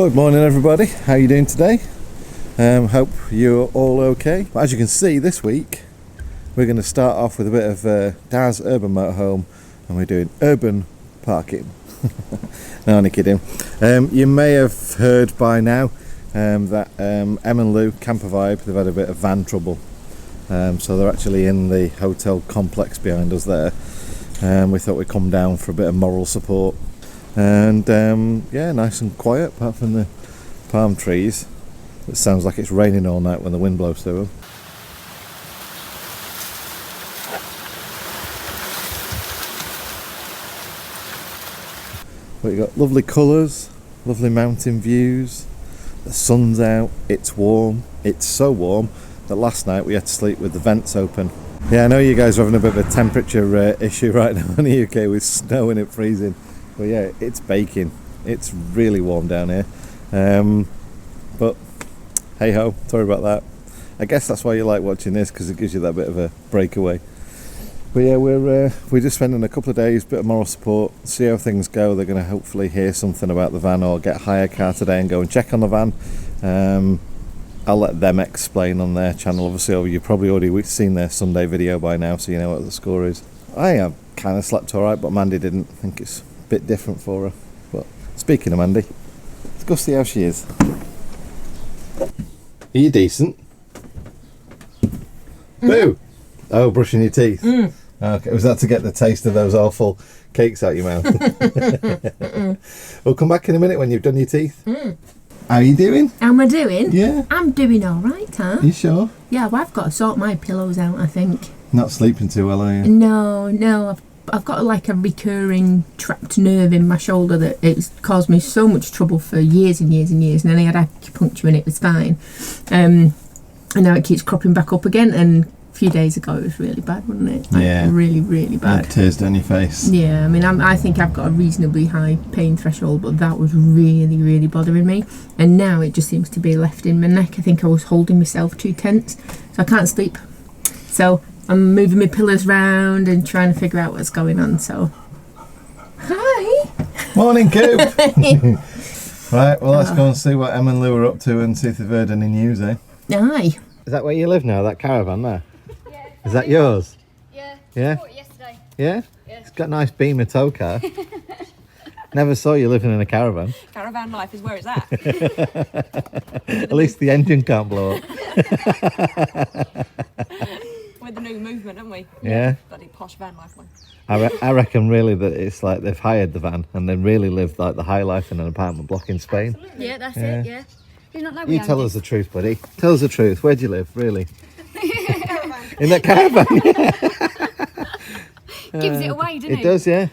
Good morning everybody, how are you doing today? Hope you're all okay. But as you can see, this week we're going to start off with a bit of Dad's urban motorhome, and we're doing urban parking. No, only kidding. You may have heard by now that Em and Lou, Camper Vibe, they've had a bit of van trouble. So they're actually in the hotel complex behind us there. We thought we'd come down for a bit of moral support. And yeah, nice and quiet apart from the palm trees. It sounds like it's raining all night when the wind blows through them. But you've got lovely colours, lovely mountain views, the sun's out, it's warm. It's so warm that last night we had to sleep with the vents open. Yeah, I know you guys are having a bit of a temperature issue right now in the UK with snow and it freezing. But yeah, it's baking. It's really warm down here. But hey ho, sorry about that. I guess that's why you like watching this, because it gives you that bit of a breakaway. But yeah, we're just spending a couple of days, bit of moral support, see how things go. They're going to hopefully hear something about the van or get a hire car today and go and check on the van. I'll let them explain on their channel. Obviously, you've probably already seen their Sunday video by now, so you know what the score is. I have kind of slept all right, but Mandy didn't. I think it's bit different for her. But speaking of Mandy, let's go see how she is. Are you decent? Boo! Oh, brushing your teeth. Okay, was that to get the taste of those awful cakes out your mouth? We'll come back in a minute when you've done your teeth. How are you doing? How am I doing? Yeah. I'm doing all right, huh? You sure? Yeah, well, I've got to sort my pillows out, I think. Not sleeping too well, are you? No, I've got like a recurring trapped nerve in my shoulder that it's caused me so much trouble for years and years and years, and then I had acupuncture and it was fine. And now it keeps cropping back up again, and a few days ago it was really bad, wasn't it? Like, yeah. Really, really bad. Tears down your face. Yeah, I mean, I think I've got a reasonably high pain threshold, but that was really, really bothering me. And now it just seems to be left in my neck. I think I was holding myself too tense, so I can't sleep. So I'm moving my pillows round and trying to figure out what's going on, so... Hi! Morning, Coop! Right, well, let's go and see what Em and Lou are up to and see if they've heard any news, eh? Aye. Is that where you live now, that caravan there? Yeah. Is that yours? Yeah. Yeah? I bought it yesterday. Yeah? Yeah. It's got a nice Beamer tow car. Never saw you living in a caravan. Caravan life is where it's at. At least the engine can't blow up. With the new movement, haven't we? Yeah. Bloody posh van life one. I reckon really that it's like they've hired the van and then really lived like the high life in an apartment block in Spain. Absolutely. Yeah, that's Yeah. it, yeah. Did not know You tell us the truth, buddy. Tell us the truth. Where do you live, really? In that caravan? Gives it away, doesn't It does, yeah.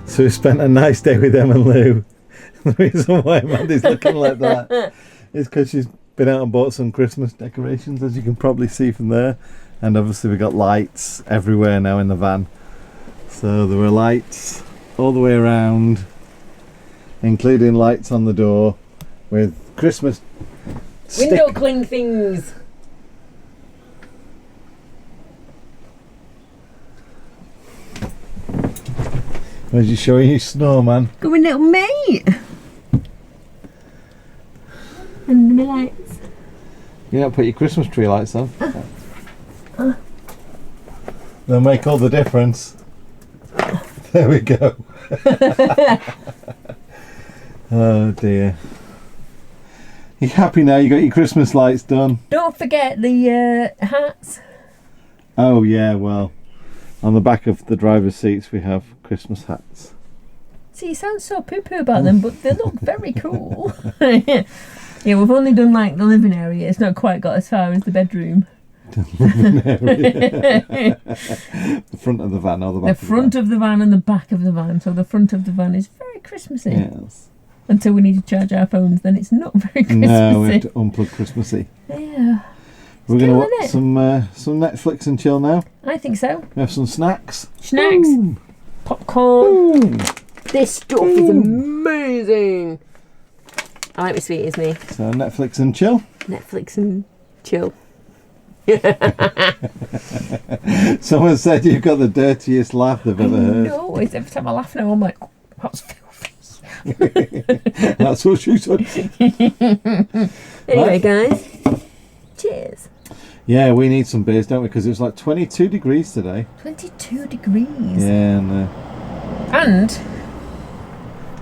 So we spent a nice day with Em and Lou. The reason why Mandy's looking like that is because she's been out and bought some Christmas decorations, as you can probably see from there. And obviously we got lights everywhere now in the van. So there were lights all the way around, including lights on the door with Christmas Window cling things. Was you showing you snowman? Going little mate. And my lights. You don't put your Christmas tree lights on. They'll make all the difference. There we go. Oh dear. You happy now? You got your Christmas lights done? Don't forget the hats. Oh yeah, well, on the back of the driver's seats we have Christmas hats. See, you sound so poo-poo about them, but they look very cool. Yeah, we've only done like the living area. It's not quite got as far as the bedroom. The front of the van or the back? The front of the van and the back of the van. So the front of the van is very Christmassy. Yes. Until we need to charge our phones, then it's not very Christmassy. No, we have to unplug Christmassy. Yeah. We're going to watch it. some Netflix and chill now. I think so. We have some snacks. Snacks. Ooh. Popcorn. Ooh. This stuff is amazing. I like my sweeties, me. So Netflix and chill. Netflix and chill. Someone said you've got the dirtiest laugh they've ever heard. No, it's every time I laugh now, I'm like, that's filthy. That's what she said. Anyway, guys, cheers. Yeah, we need some beers, don't we? Because it was like 22 degrees today. 22 degrees. Yeah, And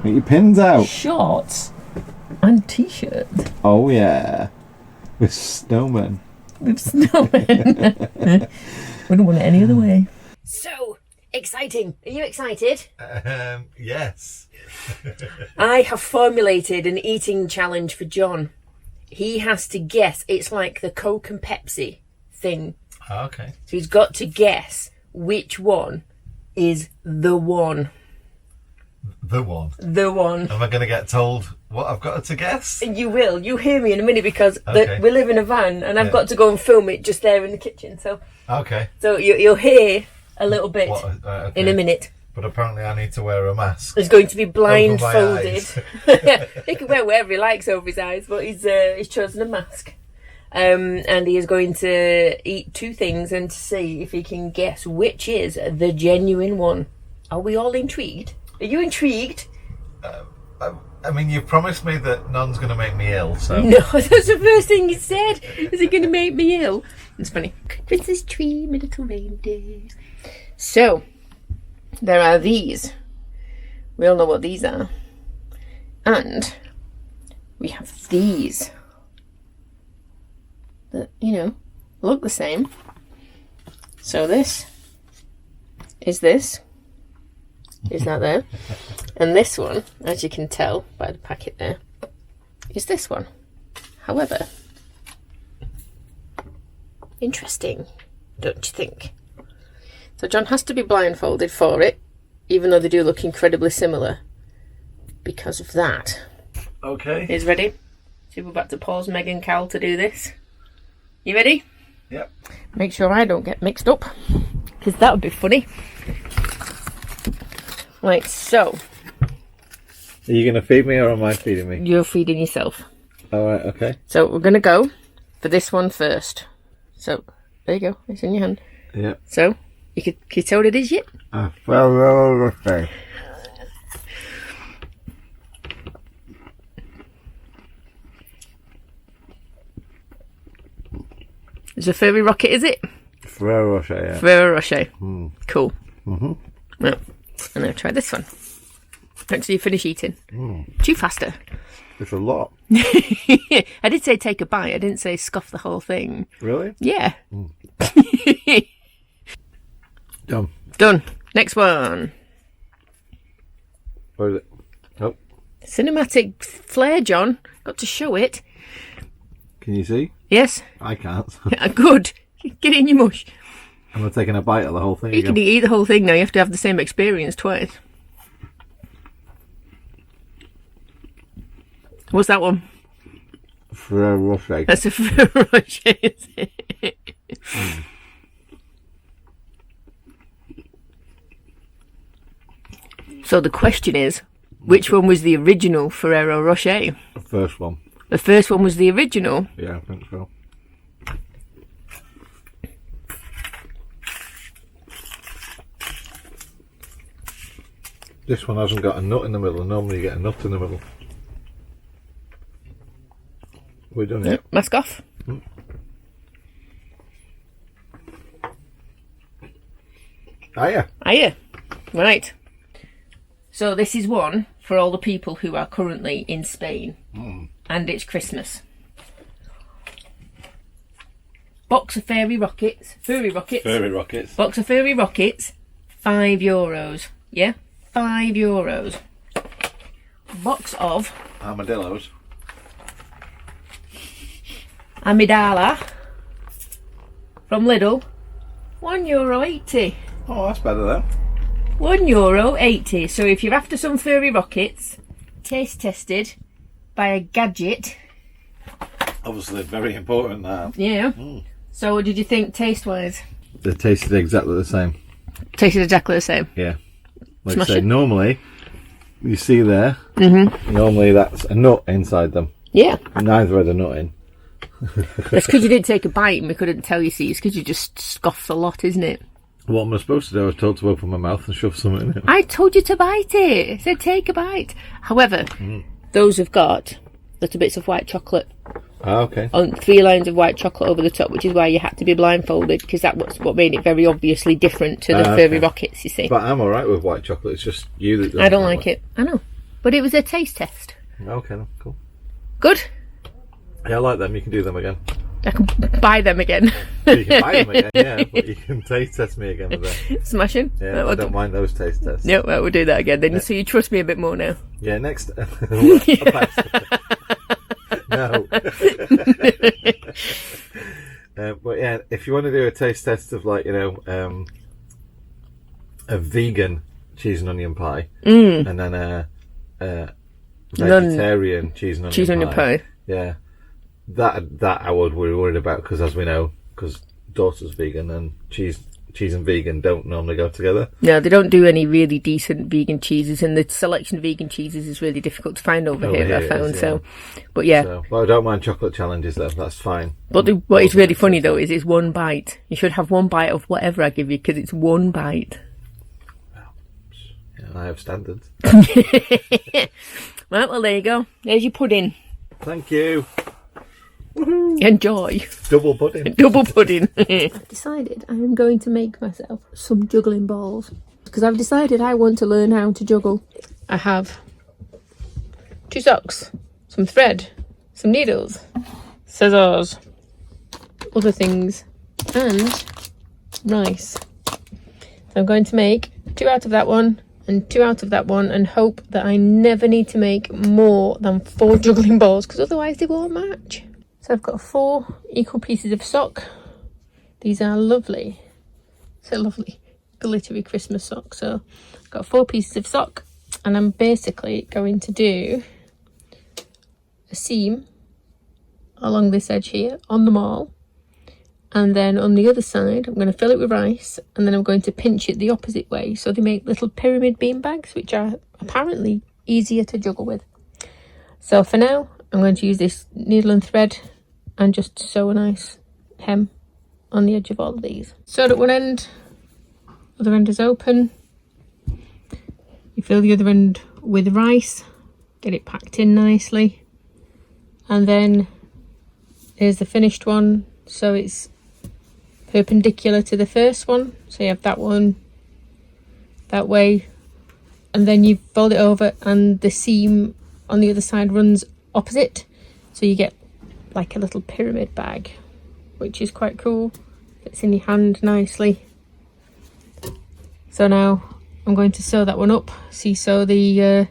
get your pins out. shorts and t-shirts Oh yeah, with snowmen. with snowmen. Wouldn't want it any other way. So exciting. Are you excited? Yes. I have formulated an eating challenge for John. He has to guess. It's like the Coke and Pepsi thing. Okay. So he's got to guess which one is the one. The one. The one. Am I going to get told what I've got to guess? You will. You hear me in a minute because Okay. we live in a van and I've got to go and film it just there in the kitchen. So Okay. you'll hear a little bit Okay. in a minute. But apparently I need to wear a mask. He's going to be Over blindfolded. my eyes. He can wear whatever he likes over his eyes, but he's chosen a mask. And he is going to eat two things and to see if he can guess which is the genuine one. Are we all intrigued? Are you intrigued? I mean, you've promised me that none's going to make me ill, so... No, that's the first thing he said. Is it going to make me ill? It's funny. Christmas tree, my little reindeer. So, there are these. We all know what these are. And we have these. That, look the same. So this is this. Is that there? And this one, as you can tell by the packet there, is this one. However, interesting, don't you think? So John has to be blindfolded for it, even though they do look incredibly similar, because of that. Okay. He's ready? See, we're about to pause Meg and Cal to do this. You ready? Yep. Make sure I don't get mixed up, because that would be funny. Like so. Are you going to feed me or am I feeding me? You're feeding yourself. Alright, okay. So we're going to go for this one first. So, there you go. It's in your hand. Yep. So, can you tell what it is yet? Okay. It's a furry rocket, is it? Ferrero Rocher, yeah. Ferrero Rocher. Mm. Cool. Mm-hmm. Right. I'm going to try this one. Until you finish eating. Chew faster. It's a lot. I did say take a bite. I didn't say scoff the whole thing. Really? Yeah. Done. Done. Next one. Where is it? Oh. Cinematic flair, John. Got to show it. Can you see? Yes. I can't. Good. Get it in your mush. Am I taking a bite of the whole thing You again? can eat the whole thing now. You have to have the same experience twice. What's that one? Ferrero Rocher. That's a Ferrero Rocher, is it? So the question is, which one was the original Ferrero Rocher? The first one. The first one was the original. Yeah, I think so. This one hasn't got a nut in the middle. Normally you get a nut in the middle. We're done it. Mask off. Ah, yeah. Are you? Right. So this is one for all the people who are currently in Spain. And it's Christmas. Box of furry rockets. Furry rockets. Box of furry rockets, €5. Yeah? €5. Box of Armadillos. Amidala from Lidl, €1.80. Oh, that's better then. €1.80. So if you're after some furry rockets, taste tested by a Gadget. Obviously, very important now. Yeah. So what did you think taste wise? They tasted exactly the same. Tasted exactly the same. Yeah. Like Smash I say, it. normally, you see there, normally that's a nut inside them. Yeah. Neither had a nut in. That's because you didn't take a bite and we couldn't tell you, see. It's because you just scoffed a lot, isn't it? What am I supposed to do? I was told to open my mouth and shove something in it. I told you to bite it. I said take a bite. However, those have got little bits of white chocolate. Ah, okay. On 3 lines of white chocolate over the top, which is why you had to be blindfolded, because that was what made it very obviously different to the furry rockets, you see. But I'm alright with white chocolate, it's just you that I don't like it. I know. But it was a taste test. Okay, then, cool. Good. Yeah, I like them, you can do them again. I can buy them again. You can buy them again, yeah, but you can taste test me again with them. Smashing. Yeah, I don't mind those taste tests. Yeah, well, we'll do that again then, so you trust me a bit more now. Yeah, next. No. But yeah, if you want to do a taste test of, like, you know, a vegan cheese and onion pie, and then a vegetarian cheese and onion pie. Yeah, that I would be worried about, because, as we know, because daughter's vegan and cheese and vegan don't normally go together. No, they don't do any really decent vegan cheeses, and the selection of vegan cheeses is really difficult to find over here, I found. So, but yeah. So, well, I don't mind chocolate challenges though, that's fine. But what is really funny though is it's one bite. You should have one bite of whatever I give you, because it's one bite. Yeah, I have standards. Well, there you go. There's your pudding. Thank you. Woohoo. Enjoy. Double pudding. Double pudding. I've decided I am going to make myself some juggling balls, because I've decided I want to learn how to juggle. I have 2 socks, some thread, some needles, scissors, other things, and rice. So I'm going to make 2 out of that one and 2 out of that one, and hope that I never need to make more than 4 juggling balls, because otherwise they won't match. So I've got 4 equal pieces of sock. These are lovely. So lovely glittery Christmas sock. So I've got 4 pieces of sock, and I'm basically going to do a seam along this edge here on them all, and then on the other side I'm going to fill it with rice, and then I'm going to pinch it the opposite way, so they make little pyramid bean bags, which are apparently easier to juggle with. So for now I'm going to use this needle and thread and just sew a nice hem on the edge of all of these. Sewed at one end, other end is open. You fill the other end with rice, get it packed in nicely, and then here's the finished one. So it's perpendicular to the first one, so you have that one that way, and then you fold it over, and the seam on the other side runs opposite, so you get like a little pyramid bag, which is quite cool. Fits in your hand nicely. So now I'm going to sew that one up. See, so the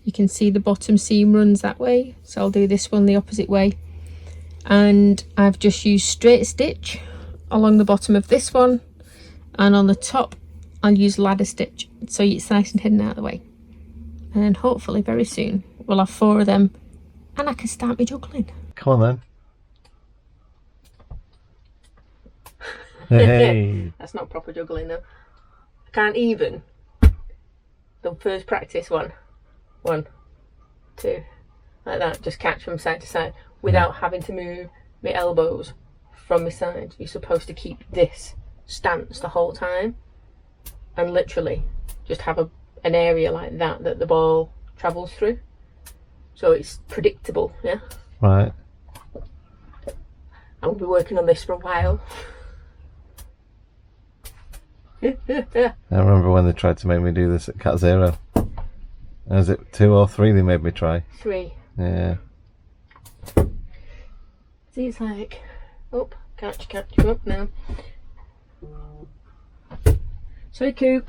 you can see the bottom seam runs that way, so I'll do this one the opposite way, and I've just used straight stitch along the bottom of this one, and on the top I'll use ladder stitch, so it's nice and hidden out of the way. And then hopefully very soon we'll have 4 of them, and I can start my juggling. Come on then. Hey. That's not proper juggling though. I can't even. The first practice one, 1, 2, like that. Just catch from side to side without having to move my elbows from my side. You're supposed to keep this stance the whole time, and literally just have an area like that the ball travels through, so it's predictable. Yeah. Right. I'll be working on this for a while. I remember when they tried to make me do this at Cat Zero. Was it 2 or 3 they made me try? 3. Yeah. See, it's like, up, catch you up now. Sorry, Coop.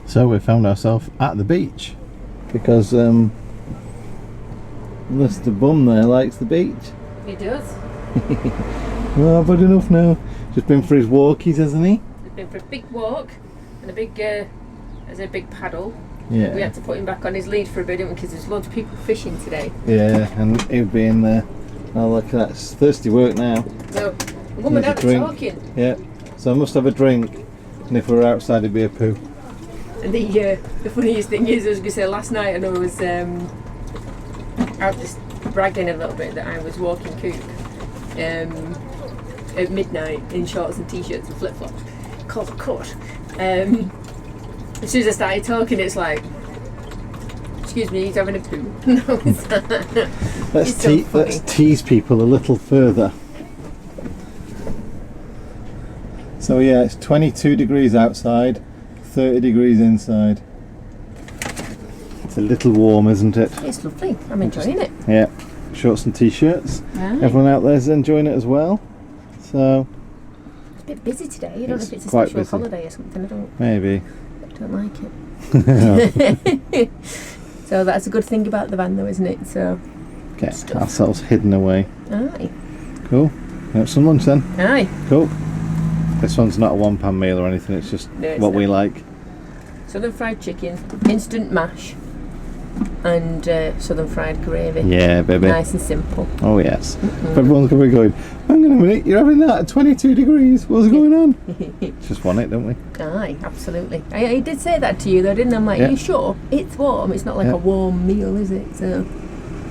So we found ourselves at the beach because Mr. Bum there likes the beach. He does. Well, I've had enough now. Just been for his walkies, hasn't he? He's been for a big walk and a big, there's a big paddle. Yeah. We had to put him back on his lead for a bit, didn't we? Because there's loads of people fishing today. Yeah, and he'll be in there. Oh, look at that. It's thirsty work now. So, Mum and Needs a Dad are drink. talking. Yeah. So I must have a drink. And if we were outside, it'd be a poo. And the funniest thing is, I was going to say, last night I know I was out just bragging a little bit that I was walking Coop at midnight in shorts and t-shirts and flip-flops. Called a cut. As soon as I started talking, it's like, excuse me, he's having a poo. No, it's not. Let's tease people a little further. So yeah, it's 22 degrees outside, 30 degrees inside. It's a little warm, isn't it? It's lovely. I'm enjoying it. Yeah, shorts and t-shirts. Right. Everyone out there's enjoying it as well. So It's a bit busy today. I don't know It's if it's a quite special busy. holiday or something. I maybe. don't like it. So that's a good thing about the van, though, isn't it? So, Get Stuff. ourselves hidden away. aye, Cool. Have some lunch then. aye. Cool. This one's not a one-pan meal or anything. It's just No, it's what not. we like. Southern fried chicken, instant mash, and southern fried gravy. Yeah, baby. Nice and simple. Oh yes. If everyone's going to be going, hang on a minute, you're having that at 22 degrees. What's going on? Just want it, don't we? Aye, absolutely. I did say that to you though, didn't I? I'm like, Yeah. you sure? It's warm. It's not like Yeah. a warm meal, is it? So,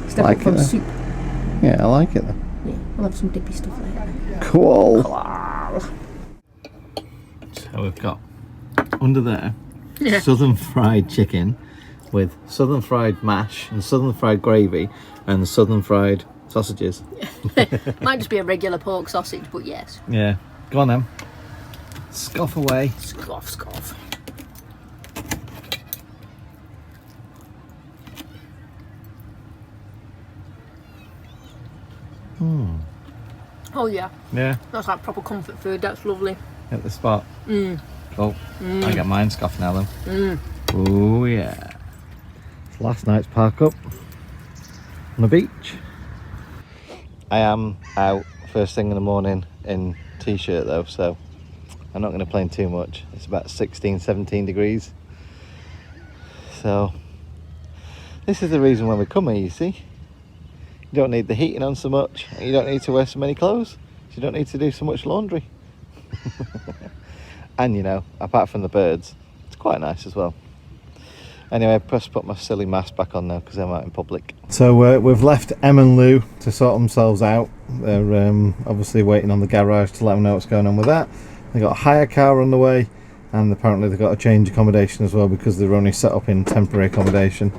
step Like up from it, though. soup. Yeah, I like it though. Yeah, we'll have some dippy stuff later. Cool. Wow. So we've got under there southern fried chicken with southern fried mash and southern fried gravy and southern fried sausages. Might just be a regular pork sausage, but yes. Yeah. Go on then. Scoff away. Scoff, scoff. Oh yeah, Yeah. that's like proper comfort food. That's lovely. At the spot. Cool. I get mine scoffed now then. Oh yeah. It's last night's park up on the beach. I am out first thing in the morning in t-shirt though, so I'm not going to complain too much. It's about 16-17 degrees, so this is the reason why we come here, you see. You don't need the heating on so much, you don't need to wear so many clothes, you don't need to do so much laundry. And you know, apart from the birds, it's quite nice as well. Anyway, I press put my silly mask back on now because I'm out in public. So we've left Em and Lou to sort themselves out. They're obviously waiting on the garage to let them know what's going on with that. They got a hire car on the way, and apparently they've got to change accommodation as well because they're only set up in temporary accommodation.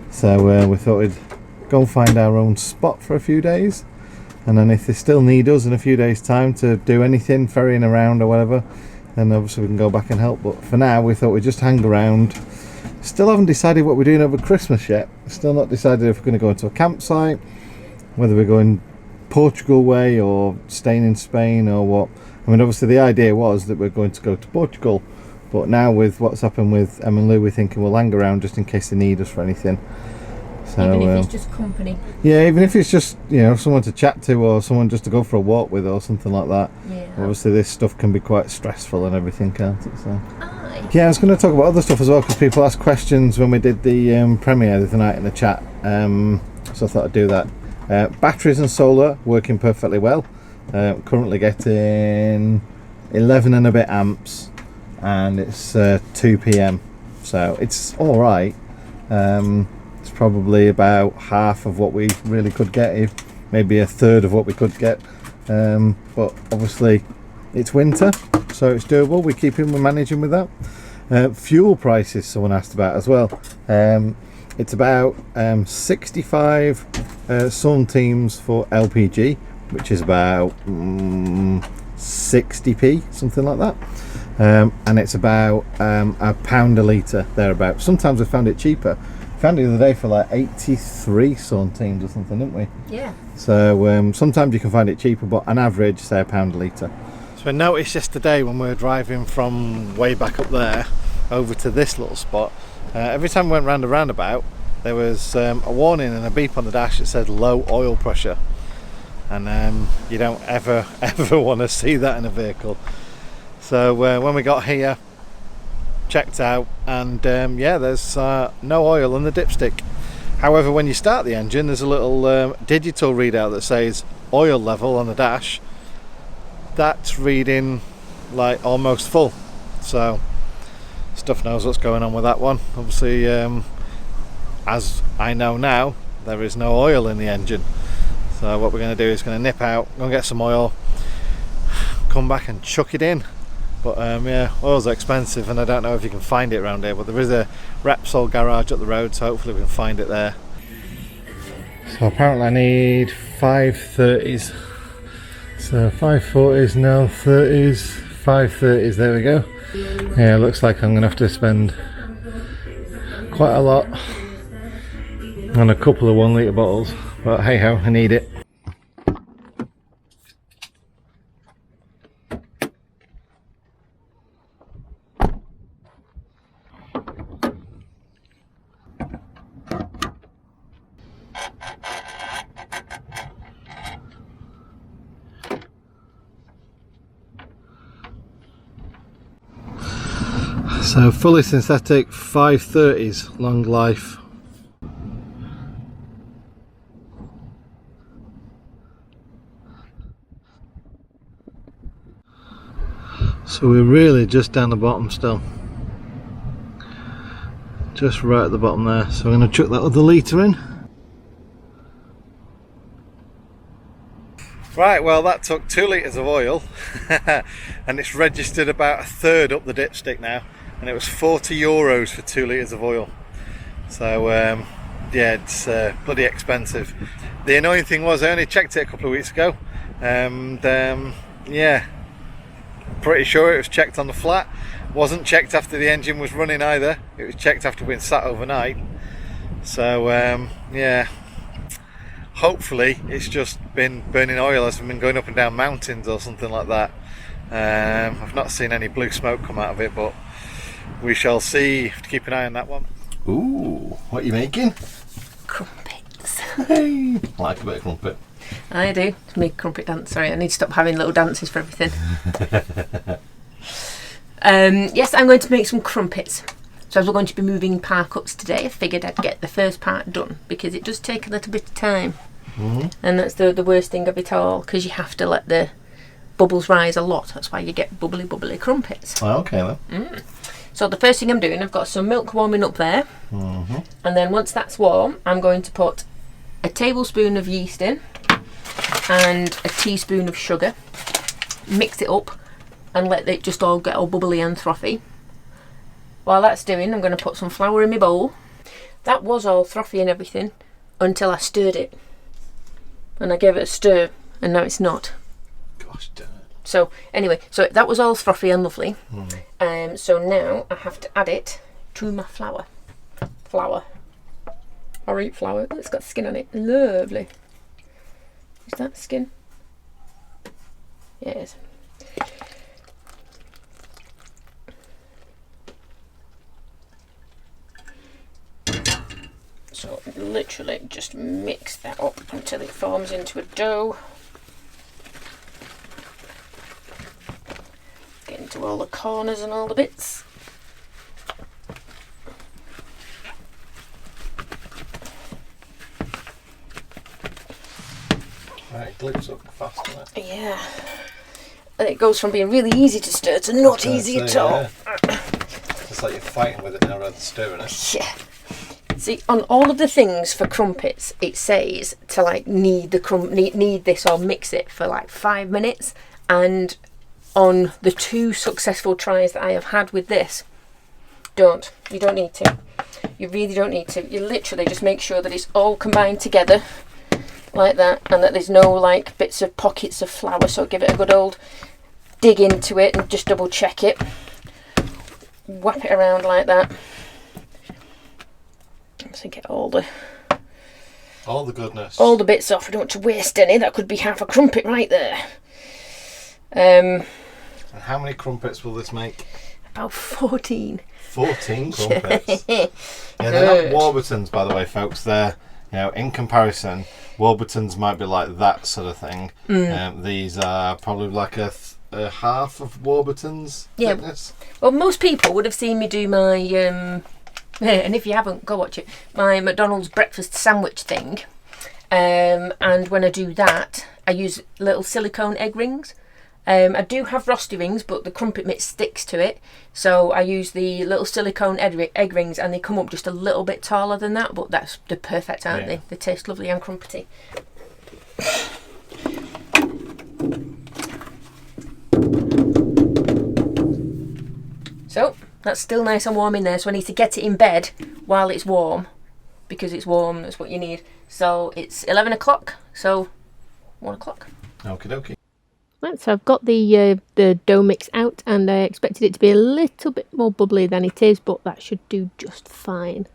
So we thought we'd go and find our own spot for a few days, and then if they still need us in a few days' time to do anything, ferrying around or whatever, then obviously we can go back and help. But for now, we thought we'd just hang around. Still haven't decided what we're doing over Christmas yet. Still not decided if we're going to go into a campsite, whether we're going Portugal way or staying in Spain or what. I mean, obviously the idea was that we're going to go to Portugal, but now with what's happened with Em and Lou, we're thinking we'll hang around just in case they need us for anything. So, even if it's just company. Yeah, even if it's just, you know, someone to chat to or someone just to go for a walk with or something like that. Yeah. Obviously this stuff can be quite stressful and everything, can't it? So. Aye. Yeah, I was going to talk about other stuff as well because people asked questions when we did the premiere the other night in the chat, so I thought I'd do that. Batteries and solar working perfectly well. Currently getting 11 and a bit amps, and it's 2 p.m, so it's all right. It's probably about half of what we really could get, if maybe a third of what we could get, but obviously it's winter, so it's doable. We're managing with that. Fuel prices someone asked about as well. It's about 65 centimes for LPG, which is about 60p, something like that, and it's about £1 a litre thereabout. Sometimes we found it cheaper. Found it the other day for like 83 centimes or something, didn't we? Yeah. So sometimes you can find it cheaper, but on average, say £1 a litre. So I noticed yesterday when we were driving from way back up there over to this little spot, every time we went round a roundabout, there was a warning and a beep on the dash that said low oil pressure, and you don't ever want to see that in a vehicle. So when we got here, checked out, and yeah, there's no oil in the dipstick. However, when you start the engine, there's a little digital readout that says oil level on the dash. That's reading like almost full, so stuff knows what's going on with that one. Obviously, as I know now, there is no oil in the engine, so what we're going to do is going to nip out, go and get some oil, come back and chuck it in. But yeah, oil's expensive, and I don't know if you can find it around here, but there is a Repsol garage up the road, so hopefully we can find it there. So apparently I need 530s. So 540s, no 30s, 530s, there we go. Yeah, looks like I'm going to have to spend quite a lot on a couple of 1 litre bottles, but hey ho, I need it. So fully synthetic 530s, long life. So we're really just down the bottom still. Just right at the bottom there. So I'm going to chuck that other litre in. Right, well that took 2 litres of oil and it's registered about a third up the dipstick now, and it was €40 for 2 litres of oil. So yeah, it's bloody expensive. The annoying thing was I only checked it a couple of weeks ago, and yeah, pretty sure it was checked on the flat. Wasn't checked after the engine was running either. It was checked after being sat overnight. So yeah, hopefully it's just been burning oil as we've been going up and down mountains or something like that. I've not seen any blue smoke come out of it, but we shall see. Have to keep an eye on that one. Ooh, what are you making? Crumpets. Hey, I like a bit of crumpet. I do. It's me crumpet dance. Sorry, I need to stop having little dances for everything. Yes, I'm going to make some crumpets. So as we're going to be moving par cups today, I figured I'd get the first part done because it does take a little bit of time. And that's the worst thing of it all, because you have to let the bubbles rise a lot. That's why you get bubbly crumpets. Oh, okay then. So the first thing I'm doing, I've got some milk warming up there. And then once that's warm, I'm going to put a tablespoon of yeast in and a teaspoon of sugar. Mix it up and let it just all get all bubbly and frothy. While that's doing, I'm going to put some flour in my bowl. That was all frothy and everything until I stirred it. And I gave it a stir, and now it's not. Gosh darn it. So anyway, so that was all frothy and lovely. So now I have to add it to my flour. Or eat flour. Oh, it's got skin on it. Lovely. Is that skin? Yes. So literally just mix that up until it forms into a dough. Get into all the corners and all the bits. Right, it glips up fast, doesn't it? Yeah. And it goes from being really easy to stir to not easy at all. Yeah. It's like you're fighting with it now rather than stirring it. Yeah. See, on all of the things for crumpets, it says to like knead this or mix it for like 5 minutes. And on the 2 successful tries that I have had with this, you don't need to. You really don't need to. You literally just make sure that it's all combined together like that, and that there's no like bits of pockets of flour. So give it a good old dig into it and just double check it. Whap it around like that. So get all the goodness, all the bits off. I don't want to waste any. That could be half a crumpet right there. And how many crumpets will this make? About 14. 14 crumpets. Yeah, they're not Warburtons, by the way, folks. They're, in comparison, Warburtons might be like that sort of thing. These are probably like a half of Warburtons thickness. Well, most people would have seen me do my and if you haven't, go watch it, my McDonald's breakfast sandwich thing. And when I do that, I use little silicone egg rings. I do have frosty rings, but the crumpet mix sticks to it, so I use the little silicone egg rings, and they come up just a little bit taller than that, but they're perfect, aren't they? They taste lovely and crumpety. So that's still nice and warm in there, so I need to get it in bed while it's warm, because it's warm, that's what you need. So it's 11 o'clock, so 1 o'clock. Okie dokie. Right, so I've got the dough mix out, and I expected it to be a little bit more bubbly than it is, but that should do just fine.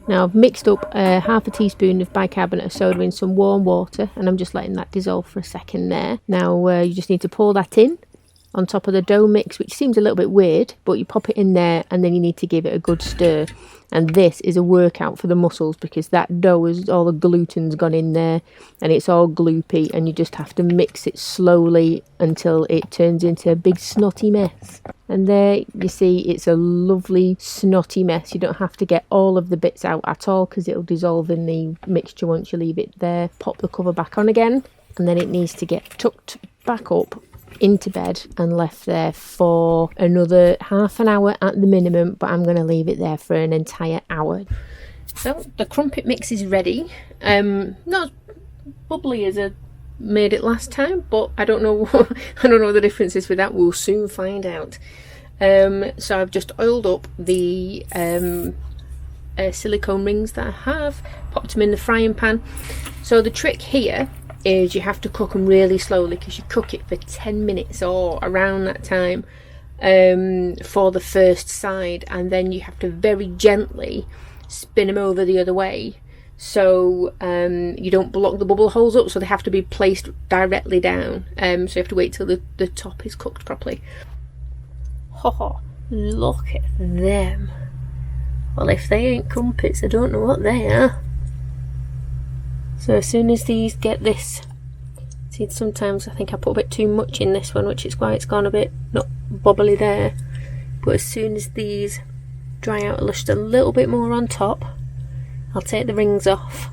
Now I've mixed up half a teaspoon of bicarbonate of soda in some warm water, and I'm just letting that dissolve for a second there. Now you just need to pour that in on top of the dough mix, which seems a little bit weird, but you pop it in there and then you need to give it a good stir. And this is a workout for the muscles, because that dough is all the gluten's gone in there and it's all gloopy, and you just have to mix it slowly until it turns into a big snotty mess. And there you see, it's a lovely snotty mess. You don't have to get all of the bits out at all, because it'll dissolve in the mixture once you leave it there. Pop the cover back on again, and then it needs to get tucked back up into bed and left there for another half an hour at the minimum, but I'm going to leave it there for an entire hour. So the crumpet mix is ready. Not as bubbly as I made it last time, but I don't know what the difference is with that. We'll soon find out. So I've just oiled up the silicone rings that I have, popped them in the frying pan. So the trick here is you have to cook them really slowly, because you cook it for 10 minutes or around that time for the first side, and then you have to very gently spin them over the other way, so you don't block the bubble holes up, so they have to be placed directly down. So you have to wait till the top is cooked properly. Oh, look at them. Well, if they ain't crumpets, I don't know what they are. So as soon as these get this See, sometimes I think I put a bit too much in this one, which is why it's gone a bit not bobbly there. But as soon as these dry out just a little bit more on top, I'll take the rings off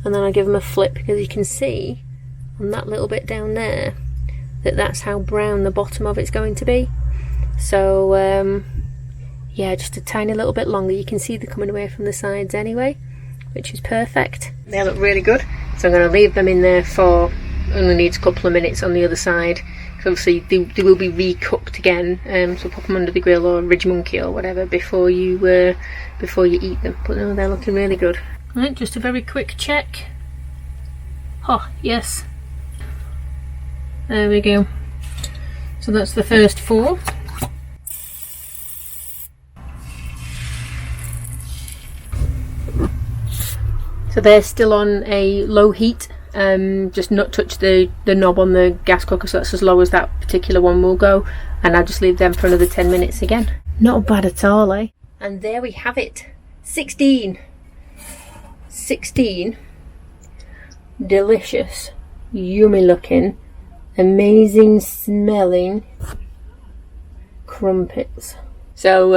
and then I'll give them a flip, because you can see on that little bit down there that that's how brown the bottom of it's going to be. So yeah, just a tiny little bit longer. You can see they're coming away from the sides anyway, which is perfect. They look really good, so I'm going to leave them in there for, only needs a couple of minutes on the other side, because obviously they will be recooked again, so pop them under the grill or Ridge Monkey or whatever before you eat them. But no, they're looking really good. Right, just a very quick check. Oh yes, there we go. So that's the first 4. So they're still on a low heat, just not touch the knob on the gas cooker, so that's as low as that particular one will go, and I'll just leave them for another 10 minutes again. Not bad at all, eh? And there we have it. 16 delicious, yummy looking, amazing smelling crumpets. So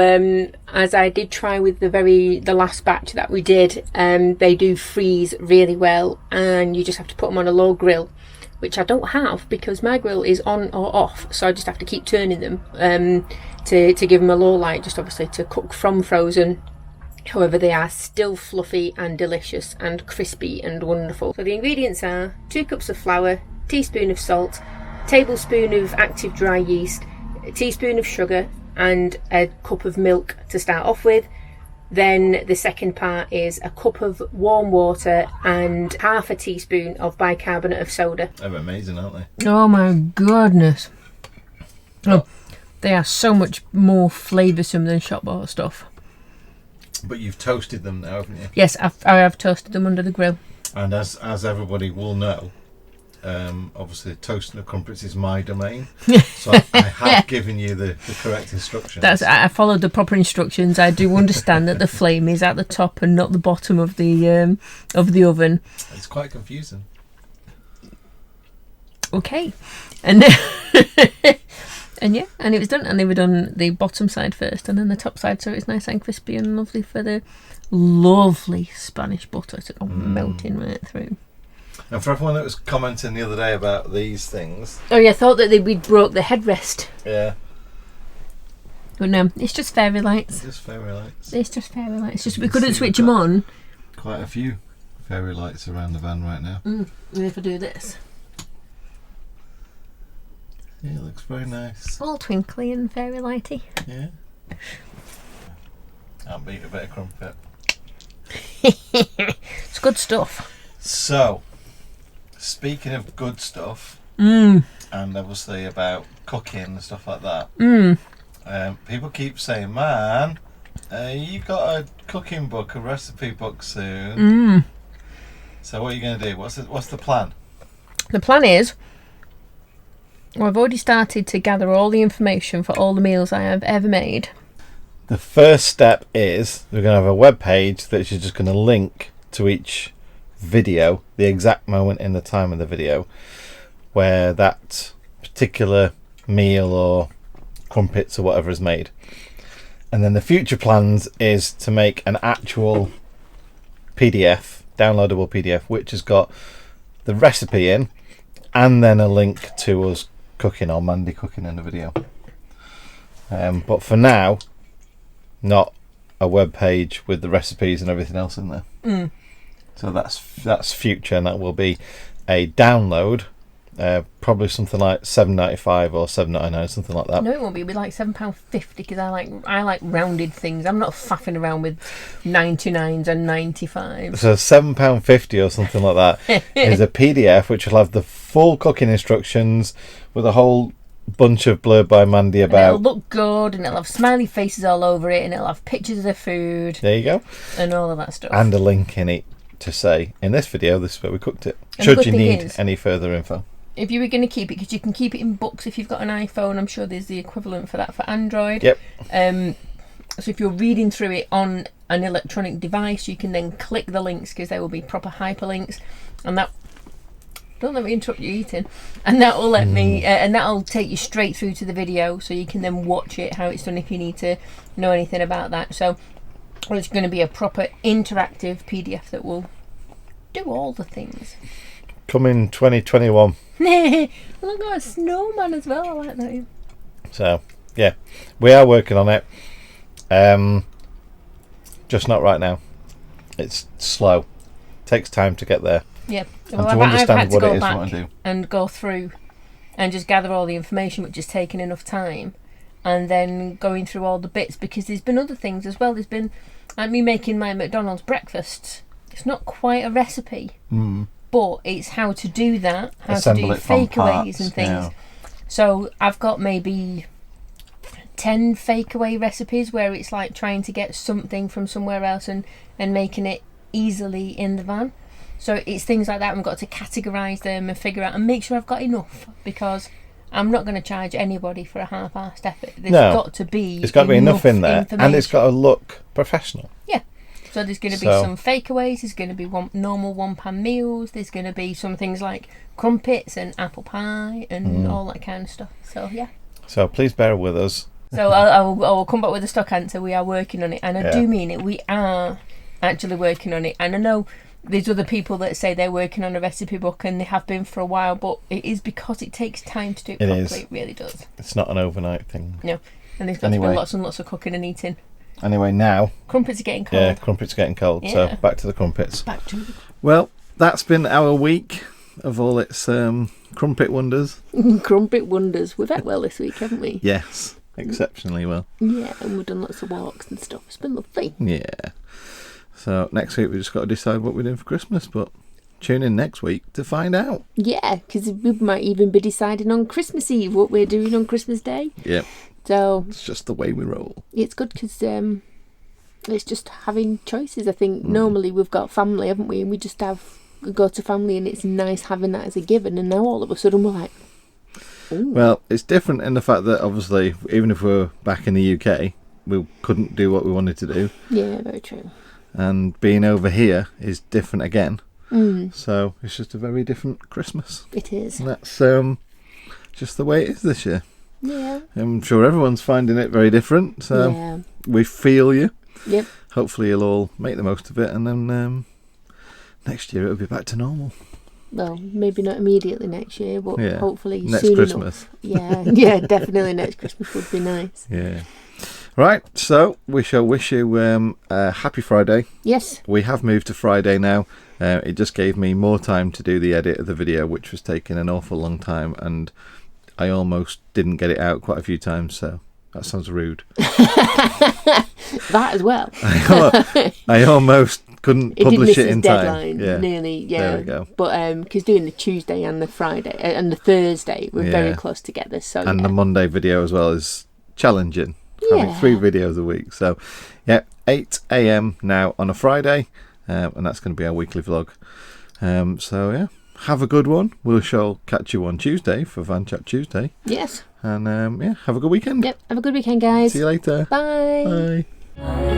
as I did try with the last batch that we did, they do freeze really well, and you just have to put them on a low grill, which I don't have because my grill is on or off, so I just have to keep turning them to give them a low light, just obviously to cook from frozen. However, they are still fluffy and delicious and crispy and wonderful. So the ingredients are 2 cups of flour, teaspoon of salt, tablespoon of active dry yeast, a teaspoon of sugar, and a cup of milk to start off with. Then the second part is a cup of warm water and half a teaspoon of bicarbonate of soda. They're amazing, aren't they? Oh my goodness. Oh, they are so much more flavoursome than shop bought stuff. But you've toasted them now, haven't you? Yes, I have toasted them under the grill. And as everybody will know, obviously toasting the crumpets is my domain, so I have given you the correct instructions. I followed the proper instructions. I do understand that the flame is at the top and not the bottom of the oven. It's quite confusing. Okay, and and yeah, and it was done, and they were done the bottom side first and then the top side, so it's nice and crispy and lovely for the lovely Spanish butter to go melting right through. And for everyone that was commenting the other day about these things, oh yeah, I thought that we'd broke the headrest. Yeah. But no, it's just fairy lights. It's just fairy lights. It's just fairy lights. It's just we couldn't switch them on. Quite a few fairy lights around the van right now. And if I do this, yeah, it looks very nice. all twinkly and fairy lighty. Yeah. Can't beat a bit of crumpet. It's good stuff. So, speaking of good stuff, and obviously about cooking and stuff like that, people keep saying, "Man, you got a cooking book, a recipe book soon." So, what are you going to do? What's the plan? The plan is, well, I've already started to gather all the information for all the meals I have ever made. The first step is we're going to have a web page that is just going to link to each video, the exact moment in the time of the video where that particular meal or crumpets or whatever is made. And then the future plans is to make an actual PDF, downloadable PDF, which has got the recipe in and then a link to us cooking or Mandy cooking in the video. But for now, not a web page with the recipes and everything else in there. So that's future, and that will be a download, probably something like $7.95 or $7.99, something like that. No, it won't be. It'll be like £7.50 because I like rounded things. I'm not faffing around with 99s and 95s. So £7.50 or something like that is a PDF which will have the full cooking instructions with a whole bunch of blurb by Mandy about. And it'll look good, and it'll have smiley faces all over it, and it'll have pictures of the food. There you go. And all of that stuff. And a link in it to say, in this video, this is where we cooked it. And should you need any further info. If you were going to keep it, because you can keep it in books if you've got an iPhone, I'm sure there's the equivalent for that for Android. Yep. So if you're reading through it on an electronic device, you can then click the links because they will be proper hyperlinks, and that don't let me interrupt you eating. And that will let me, and that'll take you straight through to the video, so you can then watch it, how it's done, if you need to know anything about that. So it's going to be a proper interactive PDF that will do all the things. Coming 2021. Look, got a snowman as well. I like that. Yeah. So, yeah, we are working on it. Just not right now. It's slow. Takes time to get there. Yeah. And to understand what it is, back what I do. and go through and just gather all the information, which has taken enough time, and then going through all the bits, because there's been other things as well. There's been like me making my McDonald's breakfast. It's not quite a recipe, but it's how to do that, how Assemble to do it from fakeaways parts, and things. yeah. So I've got maybe 10 fakeaway recipes where it's like trying to get something from somewhere else and making it easily in the van. So it's things like that. I've got to categorise them and figure out and make sure I've got enough, because I'm not going to charge anybody for a half-assed effort. There's got to be enough in there, and it's got to look professional. Yeah. So there's going to be some fakeaways, there's going to be normal one-pan meals, there's going to be some things like crumpets and apple pie and all that kind of stuff. So, yeah. So please bear with us. So I will come back with a stock answer. We are working on it, and I do mean it. We are actually working on it. And I know there's other people that say they're working on a recipe book, and they have been for a while, but it is because it takes time to do it properly. Is. It really does. It's not an overnight thing. No. And there's got to be lots and lots of cooking and eating. Anyway, now... Crumpets are getting cold. Yeah, crumpets are getting cold, so back to the crumpets. Back to the... Well, that's been our week of all its crumpet wonders. Crumpet wonders. We've ate well this week, haven't we? Yes, exceptionally well. Yeah, and we've done lots of walks and stuff. It's been lovely. Yeah. So next week we've just got to decide what we're doing for Christmas, but tune in next week to find out. Yeah, because we might even be deciding on Christmas Eve what we're doing on Christmas Day. Yep. So it's just the way we roll. It's good because it's just having choices. I think normally we've got family, haven't we? And we just go to family, and it's nice having that as a given. And now all of a sudden we're like, ooh. Well, it's different in the fact that obviously, even if we're back in the UK, we couldn't do what we wanted to do. Yeah, very true. And being over here is different again. So it's just a very different Christmas. It is. And that's just the way it is this year. Yeah. I'm sure everyone's finding it very different. So we feel you. Yep. Hopefully you'll all make the most of it, and then next year it'll be back to normal. Well, maybe not immediately next year, but hopefully next soon Christmas. enough. Yeah, definitely next Christmas would be nice. Yeah. Right, so we shall wish you a happy Friday. Yes. We have moved to Friday now. It just gave me more time to do the edit of the video, which was taking an awful long time, and I almost didn't get it out quite a few times, so that sounds rude. That as well. I almost couldn't publish it in time. Deadline, yeah. Nearly, There we go. But because doing the Tuesday and the Friday and the Thursday, we're very close together. So and the Monday video as well is challenging. Having 3 videos a week. So, 8 a.m. now on a Friday, and that's going to be our weekly vlog. Have a good one. We shall catch you on Tuesday for Van Chat Tuesday. Yes. And have a good weekend. Yep. Have a good weekend, guys. See you later. Bye. Bye.